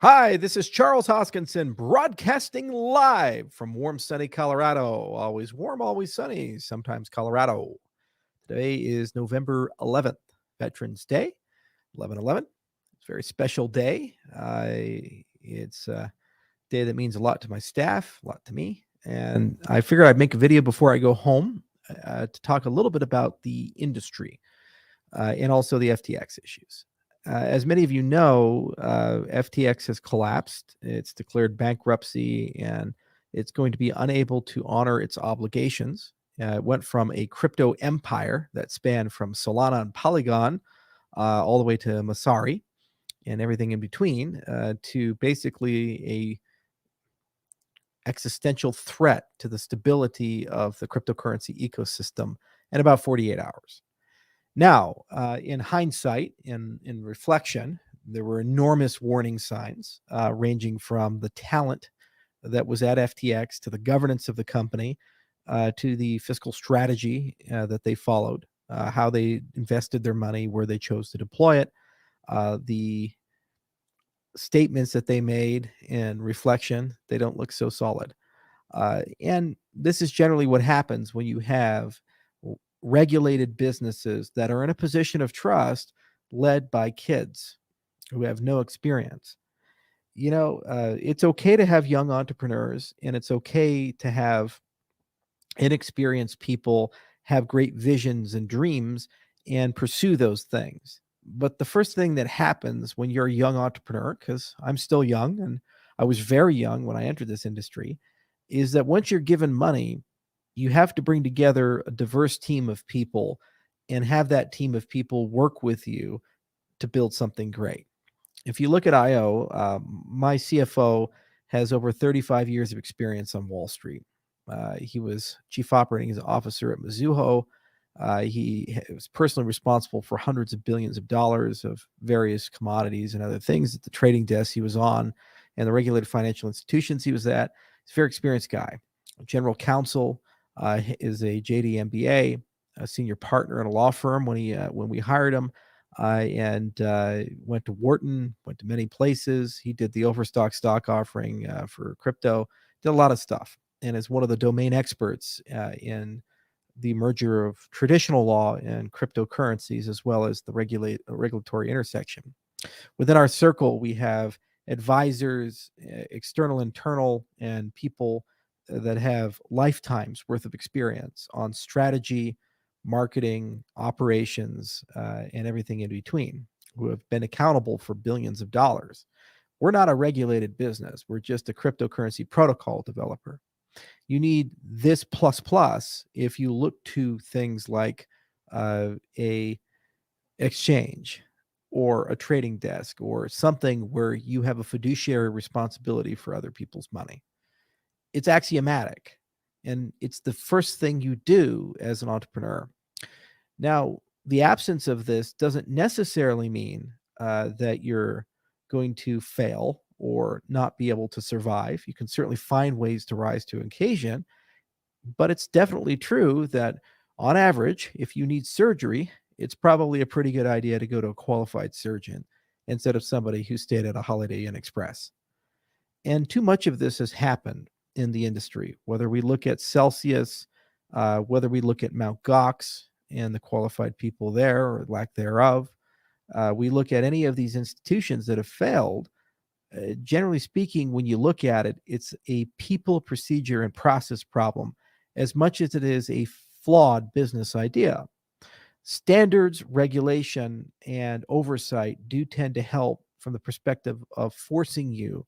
Hi, this is Charles Hoskinson broadcasting live from warm, sunny Colorado. Always warm, always sunny, sometimes Colorado. Today is November 11th, Veterans Day, 11/11. It's a very special day. It's a day that means a lot to my staff, a lot to me. And I figured I'd make a video before I go home to talk a little bit about the industry and also the FTX issues. As many of you know, FTX has collapsed. It's declared bankruptcy and it's going to be unable to honor its obligations. It went from a crypto empire that spanned from Solana and Polygon all the way to Masari and everything in between to basically a existential threat to the stability of the cryptocurrency ecosystem in about 48 hours. Now, in hindsight, in reflection, there were enormous warning signs ranging from the talent that was at FTX to the governance of the company to the fiscal strategy that they followed, how they invested their money, where they chose to deploy it, the statements that they made in reflection. They don't look so solid. And this is generally what happens when you have regulated businesses that are in a position of trust led by kids who have no experience. It's okay to have young entrepreneurs and it's okay to have inexperienced people have great visions and dreams and pursue those things. But the first thing that happens when you're a young entrepreneur, because I'm still young and I was very young when I entered this industry, is that once you're given money, you have to bring together a diverse team of people and have that team of people work with you to build something great. If you look at IO, my CFO has over 35 years of experience on Wall Street. He was chief operating officer at Mizuho. He was personally responsible for hundreds of billions of dollars of various commodities and other things at the trading desk he was on and the regulated financial institutions he was at. He's a very experienced guy. General counsel, is a JD MBA, a senior partner at a law firm when we hired him, and went to Wharton, went to many places. He did the Overstock stock offering for crypto, did a lot of stuff, and is one of the domain experts in the merger of traditional law and cryptocurrencies, as well as the regulatory intersection. Within our circle, we have advisors, external, internal, and people that have lifetimes worth of experience on strategy, marketing, operations, and everything in between, who have been accountable for billions of dollars. We're not a regulated business. We're just a cryptocurrency protocol developer. You need this plus plus if you look to things like a exchange or a trading desk or something where you have a fiduciary responsibility for other people's money. It's axiomatic, and it's the first thing you do as an entrepreneur. Now, the absence of this doesn't necessarily mean that you're going to fail or not be able to survive. You can certainly find ways to rise to occasion, but it's definitely true that on average, if you need surgery, it's probably a pretty good idea to go to a qualified surgeon instead of somebody who stayed at a Holiday Inn Express. And too much of this has happened in the industry, whether we look at Celsius, whether we look at Mt. Gox and the qualified people there or lack thereof. We look at any of these institutions that have failed. Generally speaking, when you look at it, it's a people, procedure, and process problem as much as it is a flawed business idea. Standards, regulation, and oversight do tend to help from the perspective of forcing you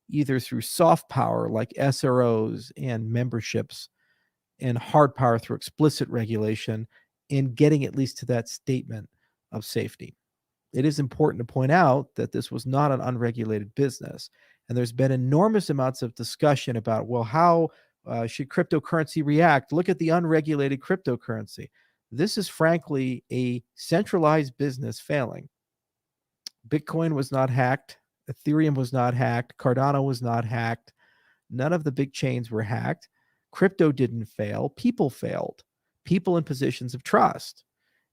either through soft power like SROs and memberships and hard power through explicit regulation in getting at least to that statement of safety. It is important to point out that this was not an unregulated business. And there's been enormous amounts of discussion about, well, how should cryptocurrency react? Look at the unregulated cryptocurrency. This is frankly a centralized business failing. Bitcoin was not hacked. Ethereum was not hacked. Cardano was not hacked. None of the big chains were hacked. Crypto didn't fail. People failed. People in positions of trust.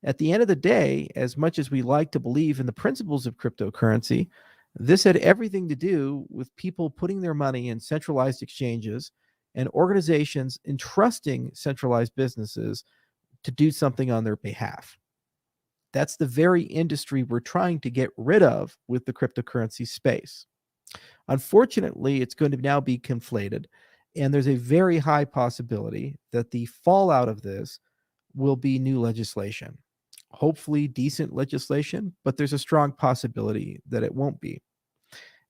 At the end of the day, as much as we like to believe in the principles of cryptocurrency, This had everything to do with people putting their money in centralized exchanges and organizations entrusting centralized businesses to do something on their behalf. That's the very industry we're trying to get rid of with the cryptocurrency space. Unfortunately, it's going to now be conflated, and there's a very high possibility that the fallout of this will be new legislation. Hopefully, decent legislation, but there's a strong possibility that it won't be.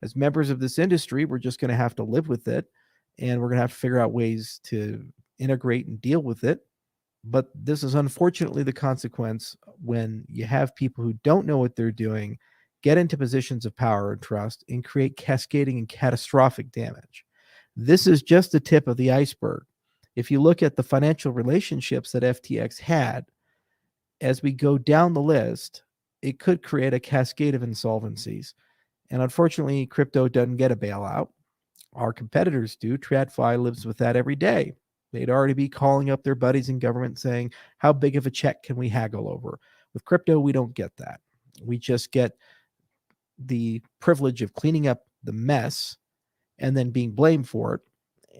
As members of this industry, we're just going to have to live with it, and we're going to have to figure out ways to integrate and deal with it. But this is unfortunately the consequence when you have people who don't know what they're doing get into positions of power and trust and create cascading and catastrophic damage. This is just the tip of the iceberg. If you look at the financial relationships that FTX had, as we go down the list, it could create a cascade of insolvencies. And unfortunately, crypto doesn't get a bailout. Our competitors do. TradFi lives with that every day. They'd already be calling up their buddies in government saying, how big of a check can we haggle over? With crypto, we don't get that. We just get the privilege of cleaning up the mess and then being blamed for it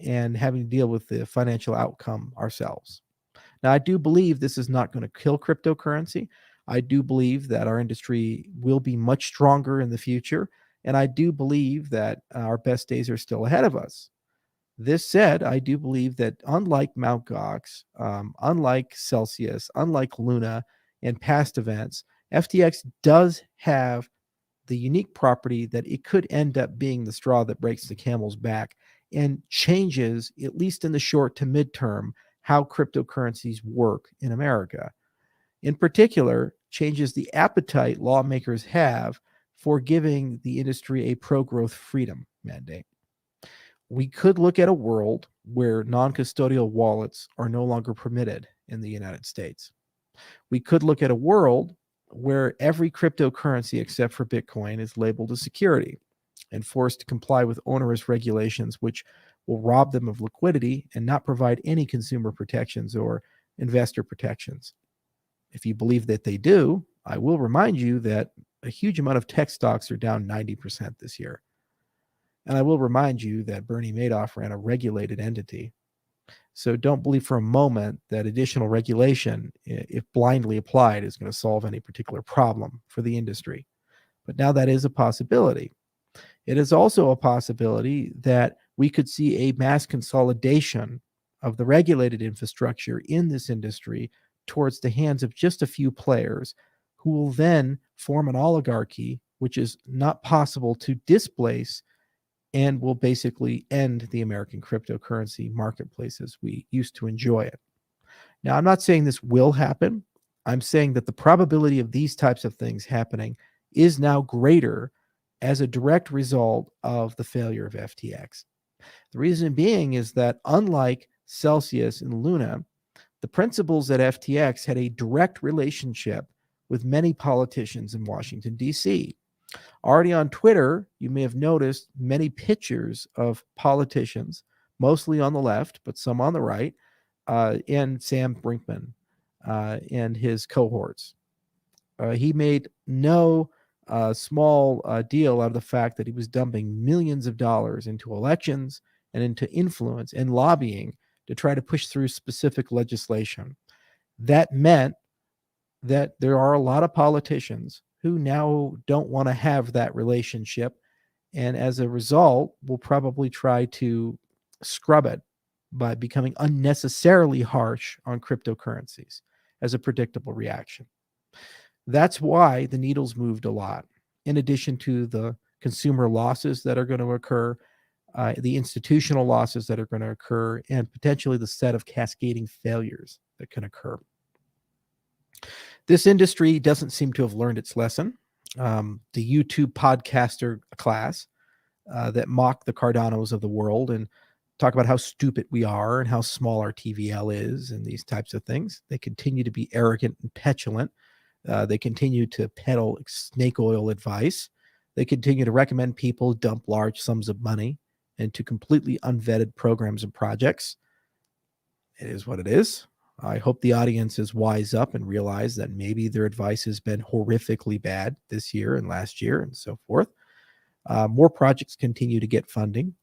and having to deal with the financial outcome ourselves. Now, I do believe this is not going to kill cryptocurrency. I do believe that our industry will be much stronger in the future. And I do believe that our best days are still ahead of us. This said, I do believe that unlike Mt. Gox, unlike Celsius, unlike Luna, and past events, FTX does have the unique property that it could end up being the straw that breaks the camel's back and changes, at least in the short to midterm, how cryptocurrencies work in America. In particular, changes the appetite lawmakers have for giving the industry a pro-growth freedom mandate. We could look at a world where non-custodial wallets are no longer permitted in the United States. We could look at a world where every cryptocurrency except for Bitcoin is labeled a security and forced to comply with onerous regulations which will rob them of liquidity and not provide any consumer protections or investor protections. If you believe that they do, I will remind you that a huge amount of tech stocks are down 90% this year. And I will remind you that Bernie Madoff ran a regulated entity. So don't believe for a moment that additional regulation, if blindly applied, is going to solve any particular problem for the industry. But now that is a possibility. It is also a possibility that we could see a mass consolidation of the regulated infrastructure in this industry towards the hands of just a few players who will then form an oligarchy, which is not possible to displace and will basically end the American cryptocurrency marketplace as we used to enjoy it. Now, I'm not saying this will happen. I'm saying that the probability of these types of things happening is now greater as a direct result of the failure of FTX. The reason being is that unlike Celsius and Luna, the principals at FTX had a direct relationship with many politicians in Washington, D.C. Already on Twitter, you may have noticed many pictures of politicians, mostly on the left, but some on the right, and Sam Brinkman and his cohorts. He made no small deal out of the fact that he was dumping millions of dollars into elections and into influence and lobbying to try to push through specific legislation. That meant that there are a lot of politicians who now don't want to have that relationship, and as a result will probably try to scrub it by becoming unnecessarily harsh on cryptocurrencies as a predictable reaction. That's why the needle's moved a lot, in addition to the consumer losses that are going to occur, the institutional losses that are going to occur, and potentially the set of cascading failures that can occur. This industry doesn't seem to have learned its lesson. The YouTube podcaster class that mock the Cardanos of the world and talk about how stupid we are and how small our TVL is and these types of things. They continue to be arrogant and petulant. They continue to peddle snake oil advice. They continue to recommend people dump large sums of money into completely unvetted programs and projects. It is what it is. I hope the audience is wise up and realize that maybe their advice has been horrifically bad this year and last year and so forth. More projects continue to get funding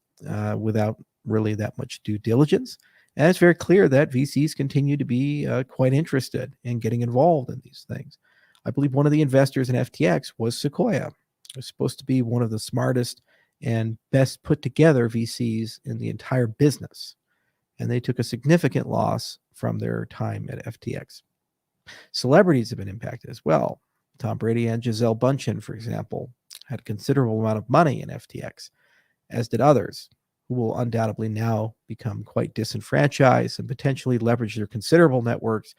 without really that much due diligence. And it's very clear that VCs continue to be quite interested in getting involved in these things. I believe one of the investors in FTX was Sequoia. It was supposed to be one of the smartest and best put together VCs in the entire business. And they took a significant loss from their time at FTX. Celebrities have been impacted as well. Tom Brady and Gisele Bündchen, for example, had a considerable amount of money in FTX, as did others, who will undoubtedly now become quite disenfranchised and potentially leverage their considerable networks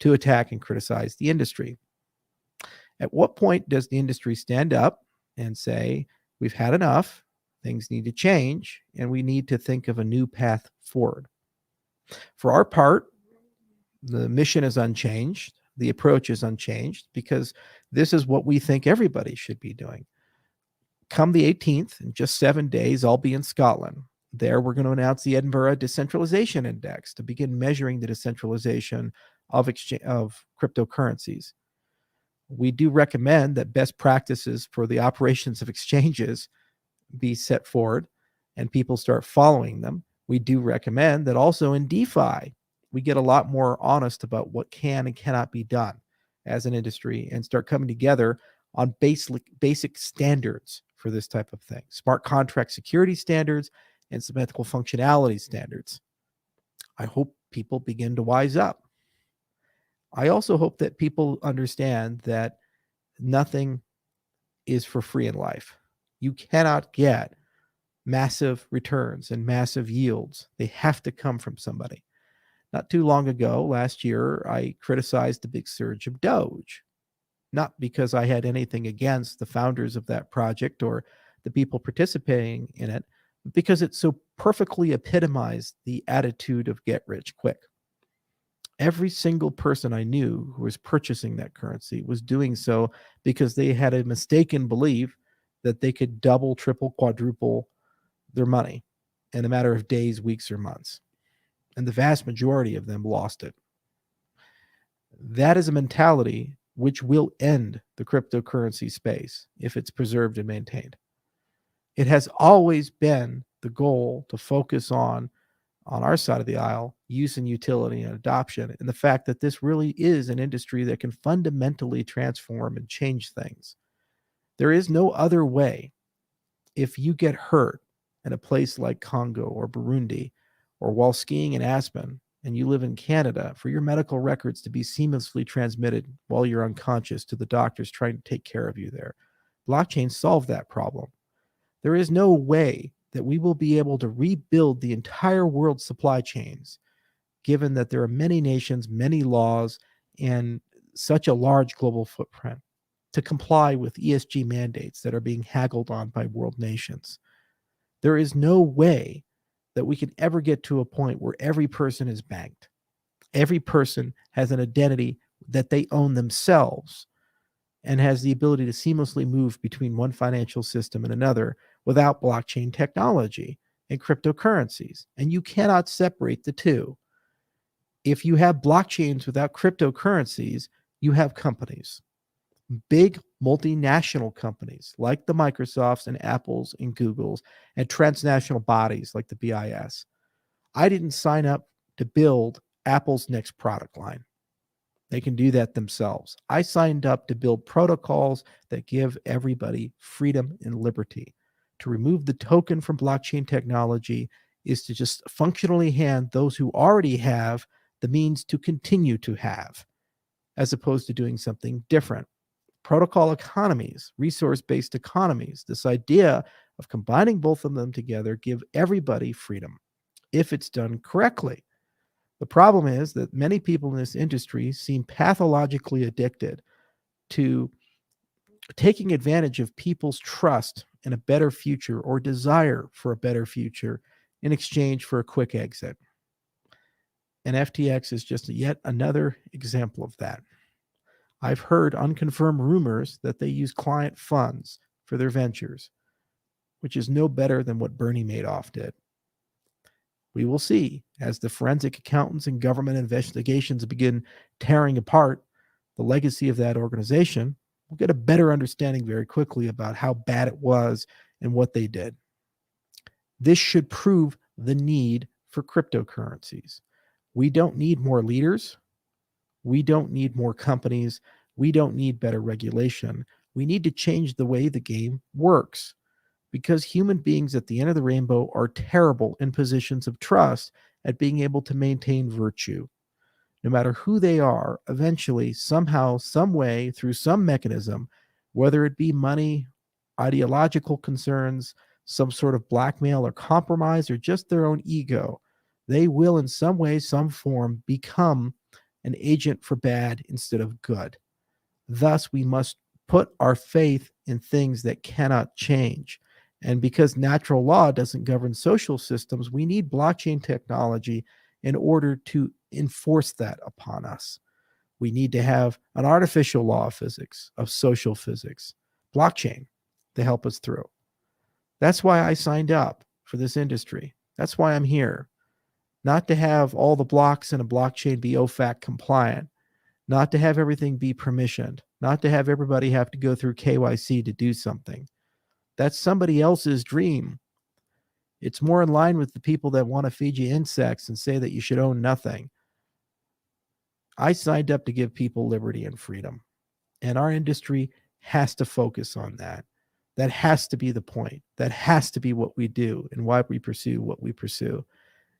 to attack and criticize the industry. At what point does the industry stand up and say, we've had enough, things need to change, and we need to think of a new path forward? For our part, the mission is unchanged. The approach is unchanged because this is what we think everybody should be doing. Come the 18th, in just 7 days, I'll be in Scotland. There, we're going to announce the Edinburgh Decentralization Index to begin measuring the decentralization of cryptocurrencies. We do recommend that best practices for the operations of exchanges be set forward and people start following them. We do recommend that also in DeFi, we get a lot more honest about what can and cannot be done as an industry and start coming together on basic standards for this type of thing. Smart contract security standards and symmetrical functionality standards. I hope people begin to wise up. I also hope that people understand that nothing is for free in life. You cannot get massive returns and massive yields. They have to come from somebody. Not too long ago, last year, I criticized the big surge of Doge, not because I had anything against the founders of that project or the people participating in it, but because it so perfectly epitomized the attitude of get rich quick. Every single person I knew who was purchasing that currency was doing so because they had a mistaken belief that they could double, triple, quadruple their money in a matter of days, weeks, or months. And the vast majority of them lost it. That is a mentality which will end the cryptocurrency space if it's preserved and maintained. It has always been the goal to focus on our side of the aisle, use and utility and adoption, and the fact that this really is an industry that can fundamentally transform and change things. There is no other way. If you get hurt in a place like Congo or Burundi, or while skiing in Aspen, and you live in Canada, for your medical records to be seamlessly transmitted while you're unconscious to the doctors trying to take care of you there. Blockchain solved that problem. There is no way that we will be able to rebuild the entire world's supply chains, given that there are many nations, many laws, and such a large global footprint to comply with ESG mandates that are being haggled on by world nations. There is no way that we can ever get to a point where every person is banked. Every person has an identity that they own themselves and has the ability to seamlessly move between one financial system and another without blockchain technology and cryptocurrencies. And you cannot separate the two. If you have blockchains without cryptocurrencies, you have companies, big multinational companies like the Microsofts and Apples and Googles and transnational bodies like the BIS. I didn't sign up to build Apple's next product line. They can do that themselves. I signed up to build protocols that give everybody freedom and liberty. To remove the token from blockchain technology is to just functionally hand those who already have the means to continue to have, as opposed to doing something different. Protocol economies, resource-based economies, this idea of combining both of them together give everybody freedom if it's done correctly. The problem is that many people in this industry seem pathologically addicted to taking advantage of people's trust in a better future or desire for a better future in exchange for a quick exit. And FTX is just yet another example of that. I've heard unconfirmed rumors that they use client funds for their ventures, which is no better than what Bernie Madoff did. We will see as the forensic accountants and government investigations begin tearing apart the legacy of that organization. We'll get a better understanding very quickly about how bad it was and what they did. This should prove the need for cryptocurrencies. We don't need more leaders. We don't need more companies. We don't need better regulation. We need to change the way the game works, because human beings at the end of the rainbow are terrible in positions of trust at being able to maintain virtue. No matter who they are, eventually, somehow, some way, through some mechanism, whether it be money, ideological concerns, some sort of blackmail or compromise, or just their own ego, they will in some way, some form, become an agent for bad instead of good. Thus, we must put our faith in things that cannot change. And because natural law doesn't govern social systems, we need blockchain technology in order to enforce that upon us. We need to have an artificial law of physics, of social physics, blockchain, to help us through. That's why I signed up for this industry. That's why I'm here. Not to have all the blocks in a blockchain be OFAC compliant, not to have everything be permissioned, not to have everybody have to go through KYC to do something. That's somebody else's dream. It's more in line with the people that want to feed you insects and say that you should own nothing. I signed up to give people liberty and freedom, and our industry has to focus on that. That has to be the point. That has to be what we do and why we pursue what we pursue.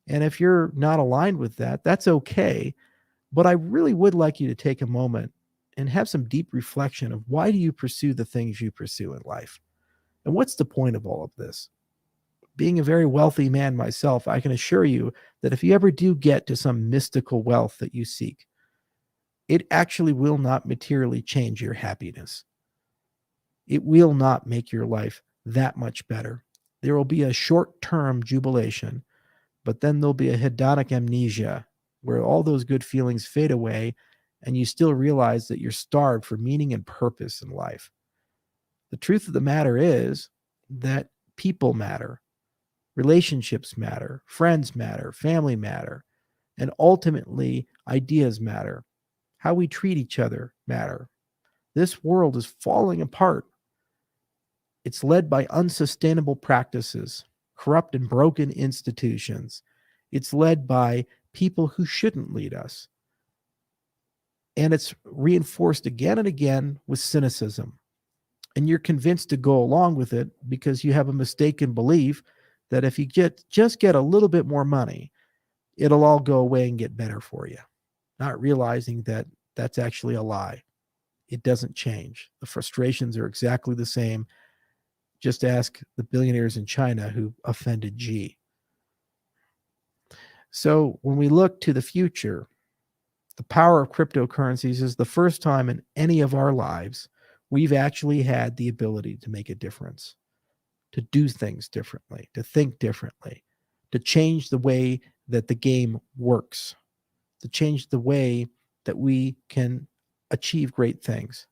And if you're not aligned with that, that's okay. But I really would like you to take a moment and have some deep reflection of why do you pursue the things you pursue in life? And what's the point of all of this? Being a very wealthy man myself, I can assure you that if you ever do get to some mystical wealth that you seek, it actually will not materially change your happiness. It will not make your life that much better. There will be a short-term jubilation, but then there'll be a hedonic amnesia where all those good feelings fade away and you still realize that you're starved for meaning and purpose in life. The truth of the matter is that people matter, relationships matter, friends matter, family matter, and ultimately ideas matter. How we treat each other matter. This world is falling apart. It's led by unsustainable practices, corrupt and broken institutions. It's led by people who shouldn't lead us. And it's reinforced again and again with cynicism. And you're convinced to go along with it because you have a mistaken belief that if you just get a little bit more money, it'll all go away and get better for you. Not realizing that that's actually a lie. It doesn't change. The frustrations are exactly the same. Just ask the billionaires in China who offended Xi. So when we look to the future, the power of cryptocurrencies is the first time in any of our lives we've actually had the ability to make a difference, to do things differently, to think differently, to change the way that the game works, to change the way that we can achieve great things.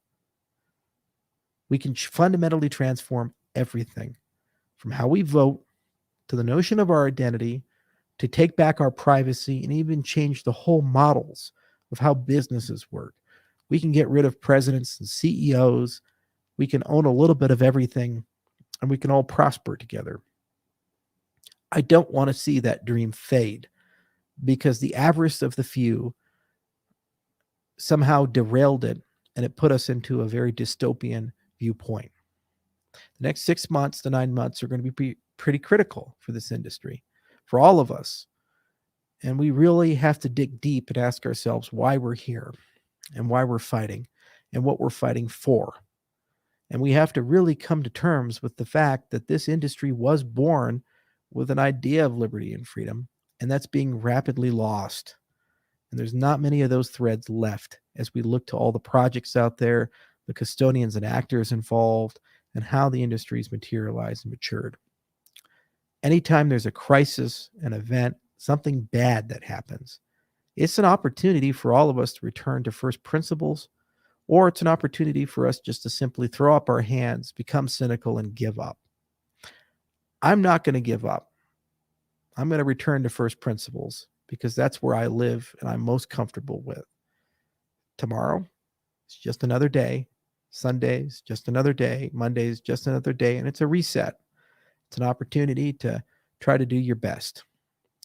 We can fundamentally transform everything from how we vote to the notion of our identity, to take back our privacy, and even change the whole models of how businesses work. We can get rid of presidents and CEOs. We can own a little bit of everything, and we can all prosper together. I don't want to see that dream fade because the avarice of the few somehow derailed it, and it put us into a very dystopian viewpoint. The next 6 months to 9 months are going to be pretty critical for this industry, for all of us. And we really have to dig deep and ask ourselves why we're here and why we're fighting and what we're fighting for. And we have to really come to terms with the fact that this industry was born with an idea of liberty and freedom, and that's being rapidly lost. And there's not many of those threads left as we look to all the projects out there, the custodians and actors involved, and how the industry's materialized and matured. Anytime there's a crisis, an event, something bad that happens, it's an opportunity for all of us to return to first principles, or it's an opportunity for us just to simply throw up our hands, become cynical, and give up. I'm not going to give up. I'm going to return to first principles because that's where I live and I'm most comfortable with. Tomorrow, it's just another day. Sunday's just another day. Monday's just another day, and it's a reset. It's an opportunity to try to do your best.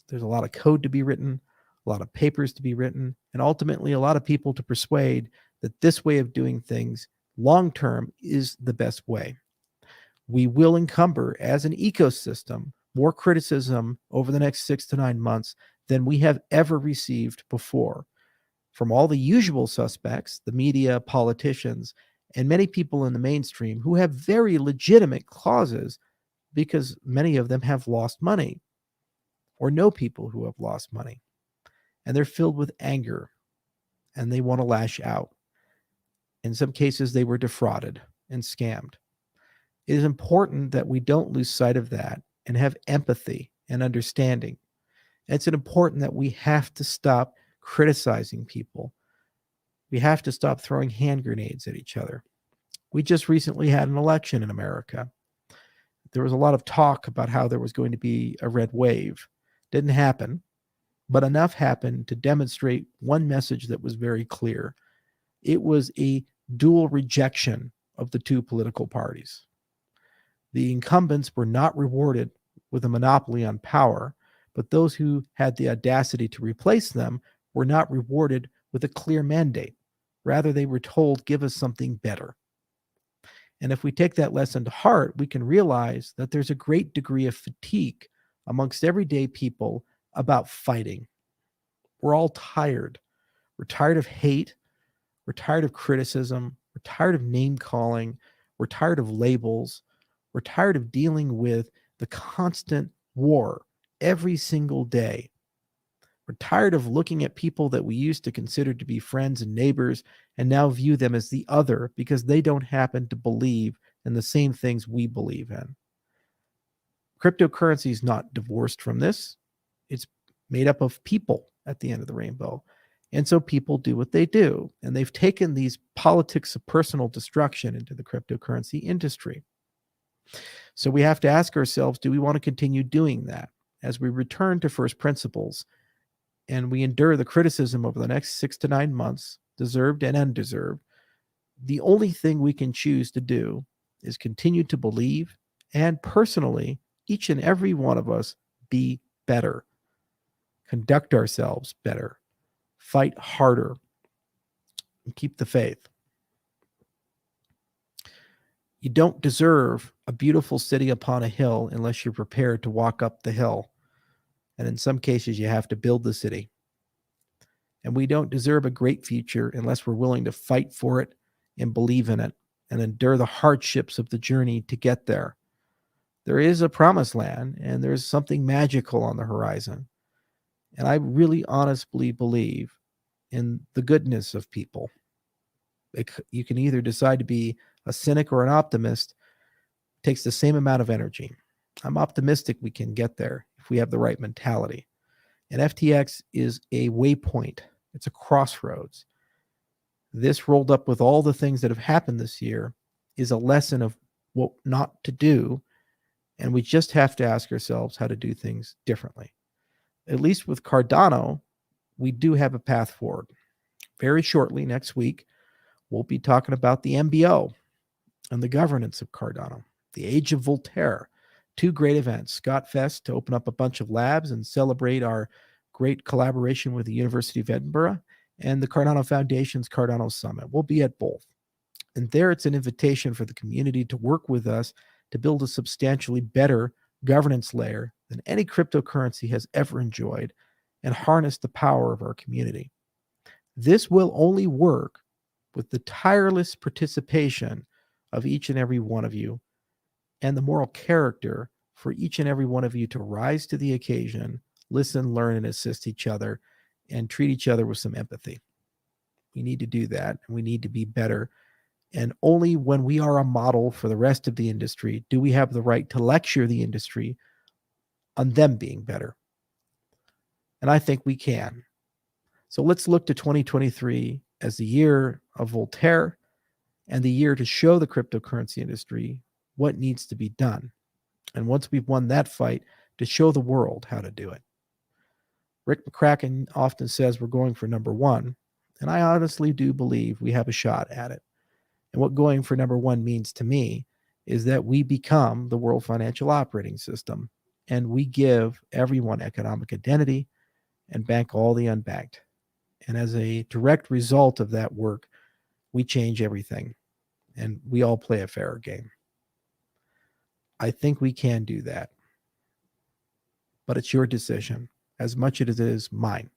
There's a lot of code to be written, a lot of papers to be written, and ultimately a lot of people to persuade that this way of doing things long term is the best way. We will encumber as an ecosystem more criticism over the next 6 to 9 months than we have ever received before from all the usual suspects, the media, politicians, and many people in the mainstream who have very legitimate clauses because many of them have lost money or know people who have lost money. And they're filled with anger and they want to lash out. In some cases, they were defrauded and scammed. It is important that we don't lose sight of that and have empathy and understanding. It's important that we have to stop criticizing people. We have to stop throwing hand grenades at each other. We just recently had an election in America. There was a lot of talk about how there was going to be a red wave. Didn't happen, but enough happened to demonstrate one message that was very clear. It was a dual rejection of the two political parties. The incumbents were not rewarded with a monopoly on power, but those who had the audacity to replace them were not rewarded with a clear mandate. Rather, they were told, give us something better. And if we take that lesson to heart, we can realize that there's a great degree of fatigue amongst everyday people about fighting. We're all tired. We're tired of hate. We're tired of criticism. We're tired of name calling. We're tired of labels. We're tired of dealing with the constant war every single day. We're tired of looking at people that we used to consider to be friends and neighbors and now view them as the other because they don't happen to believe in the same things we believe in. Cryptocurrency is not divorced from this. It's made up of people at the end of the rainbow. And so people do what they do. And they've taken these politics of personal destruction into the cryptocurrency industry. So we have to ask ourselves, do we want to continue doing that as we return to first principles and we endure the criticism over the next 6 to 9 months, deserved and undeserved? The only thing we can choose to do is continue to believe and personally, each and every one of us, be better, conduct ourselves better, fight harder, and keep the faith. You don't deserve a beautiful city upon a hill unless you're prepared to walk up the hill. And in some cases, you have to build the city. And we don't deserve a great future unless we're willing to fight for it and believe in it and endure the hardships of the journey to get there. There is a promised land and there's something magical on the horizon. And I really honestly believe in the goodness of people. You can either decide to be a cynic or an optimist. It takes the same amount of energy. I'm optimistic we can get there if we have the right mentality. And FTX is a waypoint. It's a crossroads. This, rolled up with all the things that have happened this year, is a lesson of what not to do. And we just have to ask ourselves how to do things differently. At least with Cardano, we do have a path forward. Very shortly, next week, we'll be talking about the MBO and the governance of Cardano, the Age of Voltaire. Two great events, Scott Fest to open up a bunch of labs and celebrate our great collaboration with the University of Edinburgh, and the Cardano Foundation's Cardano Summit. We'll be at both. And there it's an invitation for the community to work with us to build a substantially better governance layer than any cryptocurrency has ever enjoyed and harness the power of our community. This will only work with the tireless participation of each and every one of you and the moral character for each and every one of you to rise to the occasion, listen, learn, and assist each other, and treat each other with some empathy. We need to do that, and we need to be better. And only when we are a model for the rest of the industry do we have the right to lecture the industry on them being better. And I think we can. So let's look to 2023 as the year of Voltaire and the year to show the cryptocurrency industry what needs to be done. And once we've won that fight, to show the world how to do it. Rick McCracken often says we're going for number one, and I honestly do believe we have a shot at it. And what going for number one means to me is that we become the world financial operating system, and we give everyone economic identity and bank all the unbanked. And as a direct result of that work, we change everything, and we all play a fairer game. I think we can do that, but it's your decision as much as it is mine.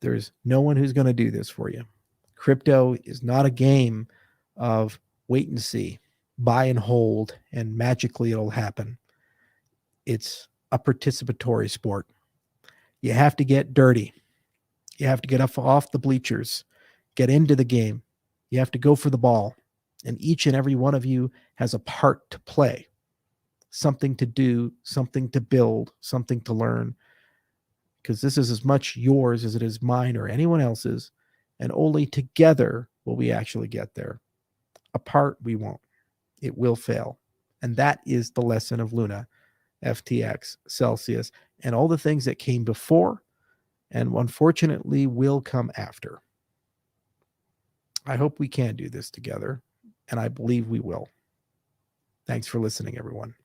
There's no one who's going to do this for you. Crypto is not a game of wait and see, buy and hold, and magically it'll happen. It's a participatory sport. You have to get dirty. You have to get off the bleachers, get into the game. You have to go for the ball. And each and every one of you has a part to play, something to do, something to build, something to learn, because this is as much yours as it is mine or anyone else's. And only together will we actually get there. Apart, we won't. It will fail. And that is the lesson of Luna, FTX, Celsius, and all the things that came before and unfortunately will come after. I hope we can do this together, and I believe we will. Thanks for listening, everyone.